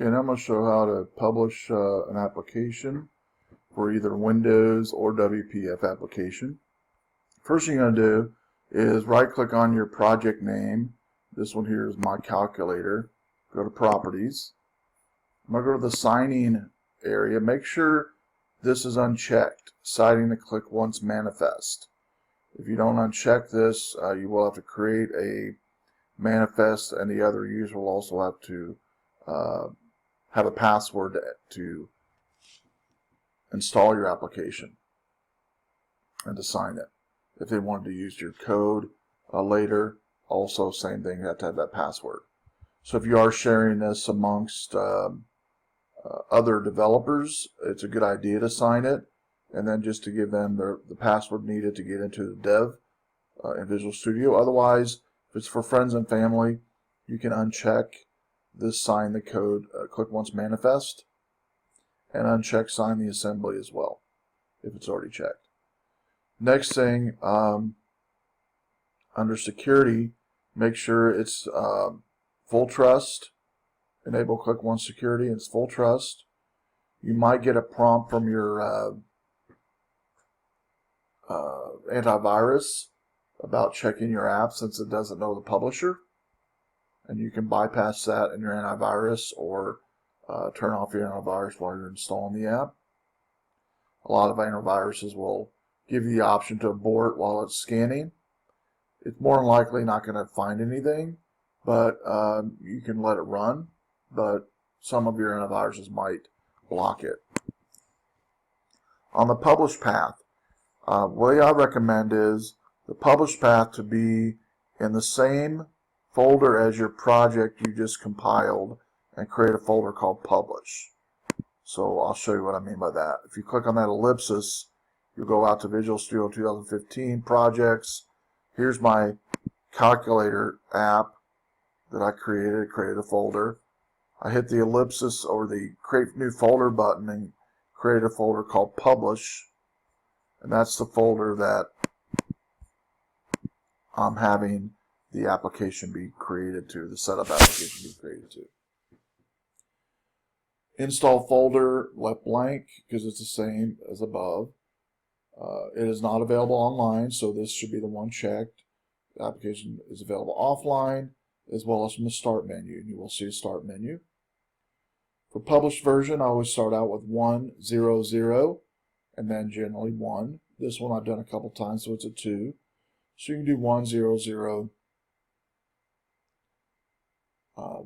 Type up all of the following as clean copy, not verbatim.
Okay, now I'm going to show how to publish an application for either Windows or WPF application. First thing you're going to do is right click on your project name. This one here is my calculator. Go to properties. I'm going to go to the signing area. Make sure this is unchecked, citing the click once manifest. If you don't uncheck this, you will have to create a manifest, and the other user will also have to have a password to install your application and to sign it. If they wanted to use your code later, also same thing, you have to have that password. So if you are sharing this amongst other developers, it's a good idea to sign it, and then just to give them the password needed to get into the dev in Visual Studio. Otherwise, if it's for friends and family, you can uncheck this sign the code, click once manifest, and uncheck sign the assembly as well, if it's already checked. Next thing, under security, make sure it's full trust. Enable click once security, and it's full trust. You might get a prompt from your antivirus about checking your app since it doesn't know the publisher. And you can bypass that in your antivirus or turn off your antivirus while you're installing the app. A lot of antiviruses will give you the option to abort while it's scanning. It's more than likely not going to find anything, but you can let it run. But some of your antiviruses might block it. On the publish path, what I recommend is the publish path to be in the same folder as your project you just compiled, and create a folder called publish. So I'll show you what I mean by that. If you click on that ellipsis, you'll go out to Visual Studio 2015 projects. Here's my calculator app that I created a folder. I hit the ellipsis or the create new folder button and create a folder called publish, and that's the folder that I'm having the application be created to, the setup application be created to. Install folder left blank because it's the same as above. It is not available online, so this should be the one checked. The application is available offline as well as from the start menu. You will see a start menu. For published version, I always start out with 100 and then generally 1. This one I've done a couple times, so it's a 2. So you can do 100.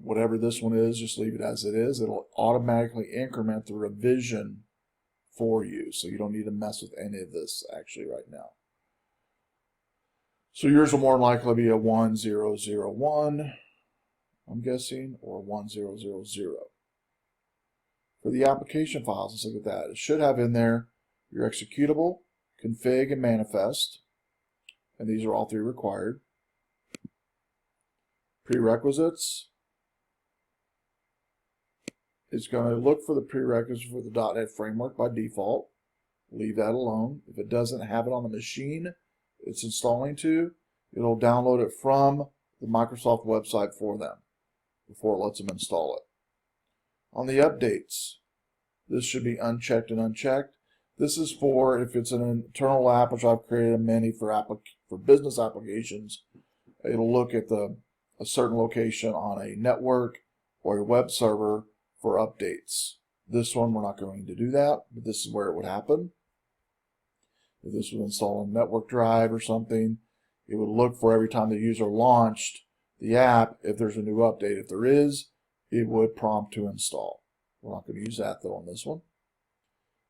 Whatever this one is, just leave it as it is. It'll automatically increment the revision for you, so you don't need to mess with any of this actually right now. So yours will more than likely be a 1001, I'm guessing, or 1000. For the application files, let's look at that. It should have in there your executable, config, and manifest, and these are all three required. Prerequisites. It's going to look for the prerequisites for the .NET framework by default. Leave that alone. If it doesn't have it on the machine it's installing to, it'll download it from the Microsoft website for them before it lets them install it. On the updates, this should be unchecked and unchecked. This is for if it's an internal app, which I've created many for business applications. It'll look at a certain location on a network or a web server for updates. This one, we're not going to do that, but this is where it would happen. If this was installed on a network drive or something, it would look for every time the user launched the app if there's a new update. If there is, it would prompt to install. We're not going to use that though on this one.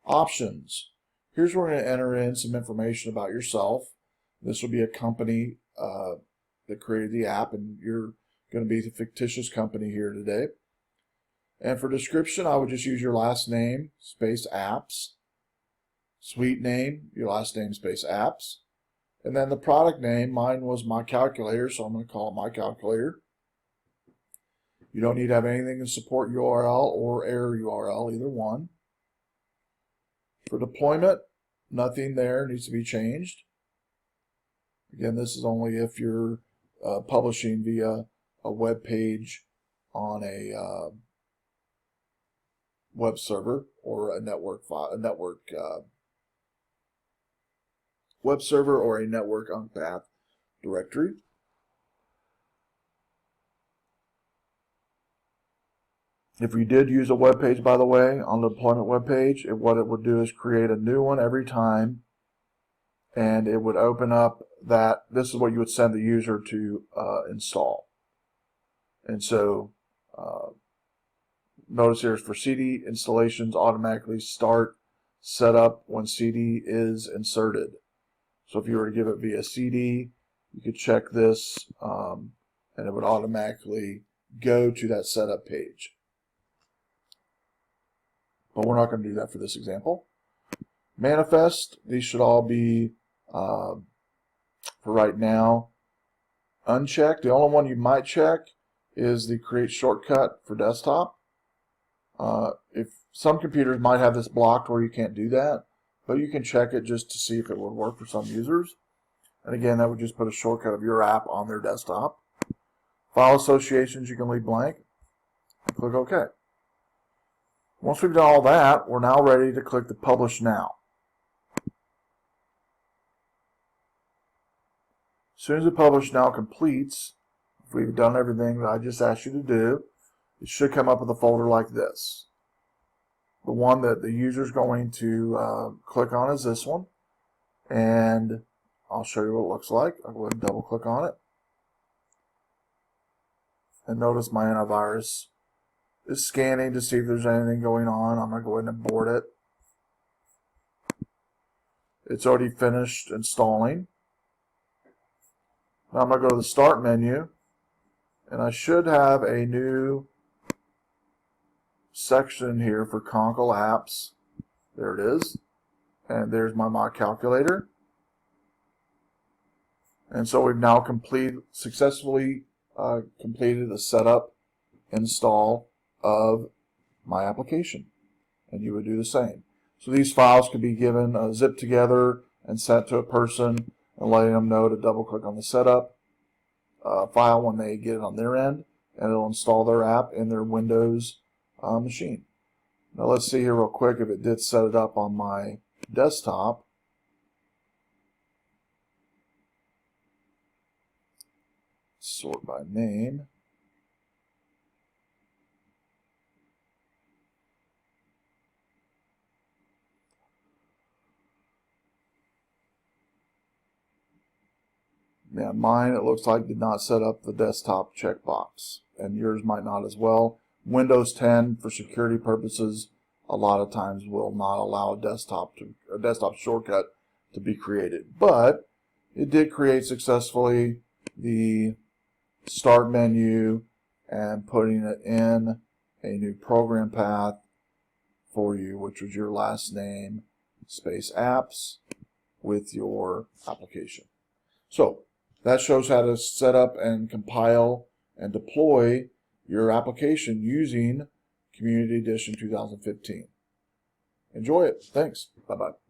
Options. Here's where we're going to enter in some information about yourself. This will be a company that created the app, and you're going to be the fictitious company here today. And for description, I would just use your last name, space apps. Suite name, your last name, space apps. And then the product name, mine was my calculator, so I'm going to call it my calculator. You don't need to have anything to support URL or error URL, either one. For deployment, nothing there needs to be changed. Again, this is only if you're publishing via a web page on a web server or a network web server or a network on path directory. If you did use a web page, by the way, on the deployment web page, what it would do is create a new one every time, and it would open up that. This is what you would send the user to install. And so notice here is for CD installations automatically start setup when CD is inserted. So if you were to give it via CD, you could check this and it would automatically go to that setup page. But we're not going to do that for this example. Manifest, these should all be, for right now, unchecked. The only one you might check is the create shortcut for desktop. If some computers might have this blocked where you can't do that, but you can check it just to see if it would work for some users. And again, that would just put a shortcut of your app on their desktop. File associations you can leave blank and click OK. Once we've done all that, we're now ready to click the Publish Now. As soon as the Publish Now completes, if we've done everything that I just asked you to do, it should come up with a folder like this. The one that the user is going to click on is this one, and I'll show you what it looks like. I'll go ahead and double click on it. And notice my antivirus is scanning to see if there's anything going on. I'm going to go ahead and abort it. It's already finished installing. Now I'm going to go to the Start menu, and I should have a new section here for Conkle Apps. There it is. And there's my calculator. And so we've now successfully completed a setup install of my application. And you would do the same. So these files could be given zipped together and sent to a person and letting them know to double click on the setup file when they get it on their end, and it'll install their app in their Windows machine. Now let's see here real quick if it did set it up on my desktop. Sort by name. Yeah, mine, it looks like, did not set up the desktop checkbox, and yours might not as well. Windows 10, for security purposes, a lot of times will not allow a desktop shortcut to be created. But it did create successfully the Start menu and putting it in a new program path for you, which was your last name, space apps, with your application. So that shows how to set up and compile and deploy your application using Community Edition 2015. Enjoy it. Thanks. Bye-bye.